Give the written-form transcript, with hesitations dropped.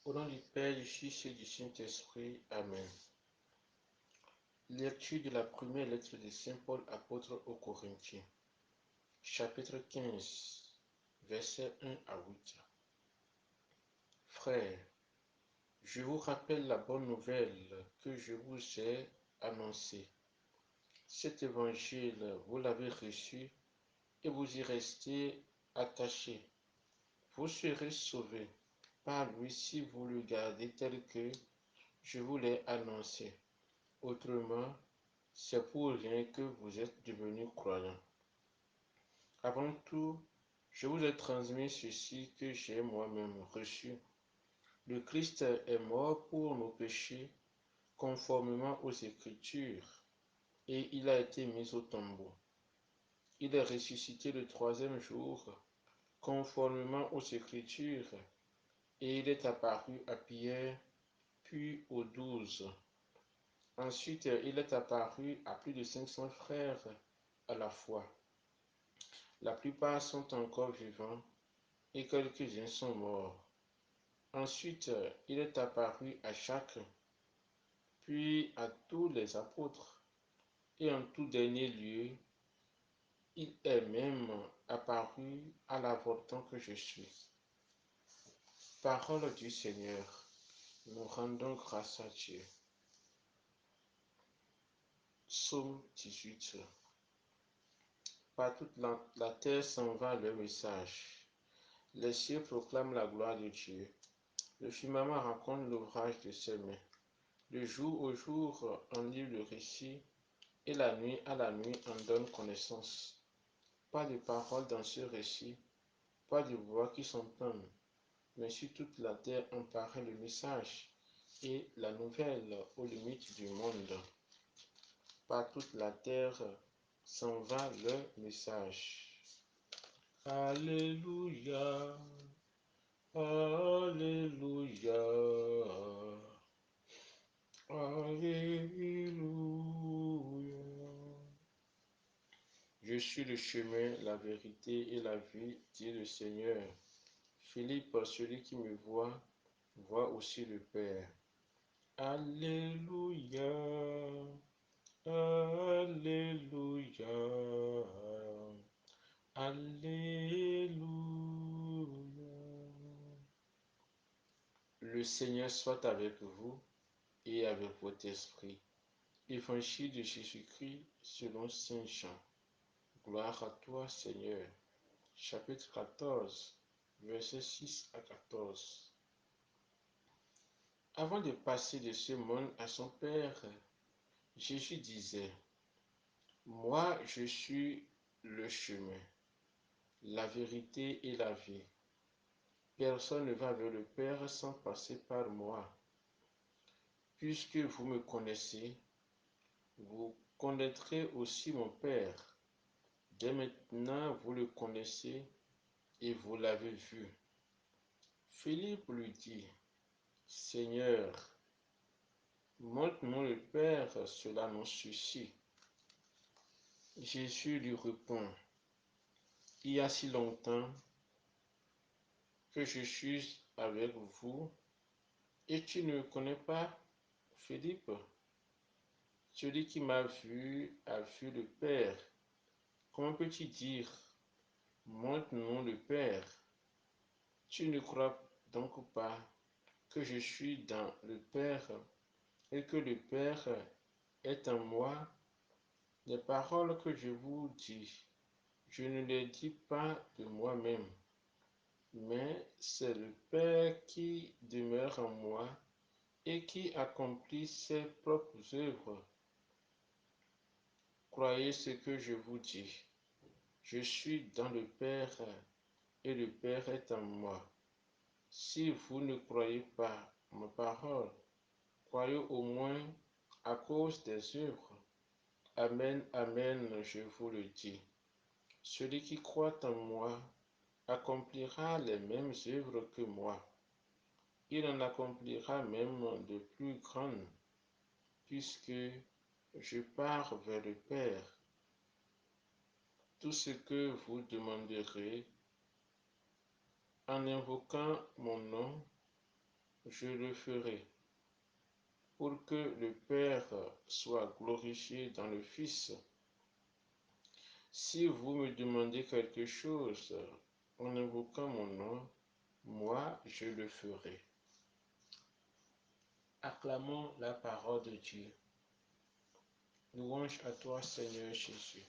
Au nom du Père, du Fils et du Saint-Esprit. Amen. Lecture de la première lettre de Saint Paul, apôtre aux Corinthiens. Chapitre 15, versets 1 à 8. Frères, je vous rappelle la bonne nouvelle que je vous ai annoncée. Cet évangile, vous l'avez reçu et vous y restez attachés. Vous serez sauvés par lui si vous le gardez tel que je vous l'ai annoncé. Autrement, c'est pour rien que vous êtes devenus croyants. Avant tout, je vous ai transmis ceci que j'ai moi-même reçu. Le Christ est mort pour nos péchés, conformément aux Écritures, et il a été mis au tombeau. Il est ressuscité le troisième jour, conformément aux Écritures, et il est apparu à Pierre, puis aux 12. Ensuite, il est apparu à plus de 500 frères à la fois. La plupart sont encore vivants et quelques-uns sont morts. Ensuite, il est apparu à Jacques, puis à tous les apôtres. Et en tout dernier lieu, il est même apparu à l'avorton que je suis. Parole du Seigneur, nous rendons grâce à Dieu. Psaume 18. Par toute la terre s'en va le message. Les cieux proclament la gloire de Dieu. Le firmament raconte l'ouvrage de ses mains. De jour au jour en lit le récit, et la nuit à la nuit en donne connaissance. Pas de parole dans ce récit, pas de voix qui s'entendent, mais sur toute la terre en paraît le message et la nouvelle aux limites du monde. Par toute la terre s'en va le message. Alléluia, Alléluia, Alléluia. Je suis le chemin, la vérité et la vie, dit le Seigneur. Philippe, celui qui me voit aussi le Père. Alléluia, Alléluia, Alléluia. Le Seigneur soit avec vous et avec votre esprit. Évangile de Jésus-Christ selon Saint Jean. Gloire à toi, Seigneur. Chapitre 14, versets 6 à 14. Avant de passer de ce monde à son Père, Jésus disait, moi je suis le chemin, la vérité et la vie. Personne ne va vers le Père sans passer par moi. Puisque vous me connaissez, vous connaîtrez aussi mon Père. Dès maintenant, vous le connaissez et vous l'avez vu. Philippe lui dit, Seigneur, montre-nous le Père, cela nous suffit. Jésus lui répond, il y a si longtemps que je suis avec vous et tu ne me connais pas, Philippe. Celui qui m'a vu a vu le Père. Comment peux-tu dire, montre-nous le Père? Tu ne crois donc pas que je suis dans le Père et que le Père est en moi? Les paroles que je vous dis, je ne les dis pas de moi-même, mais c'est le Père qui demeure en moi et qui accomplit ses propres œuvres. Croyez ce que je vous dis. Je suis dans le Père et le Père est en moi. Si vous ne croyez pas ma parole, croyez au moins à cause des œuvres. Amen, amen, je vous le dis. Celui qui croit en moi accomplira les mêmes œuvres que moi. Il en accomplira même de plus grandes, puisque je pars vers le Père. Tout ce que vous demanderez en invoquant mon nom, je le ferai, pour que le Père soit glorifié dans le Fils. Si vous me demandez quelque chose en invoquant mon nom, moi je le ferai. Acclamons la parole de Dieu. Louange à toi, Seigneur Jésus.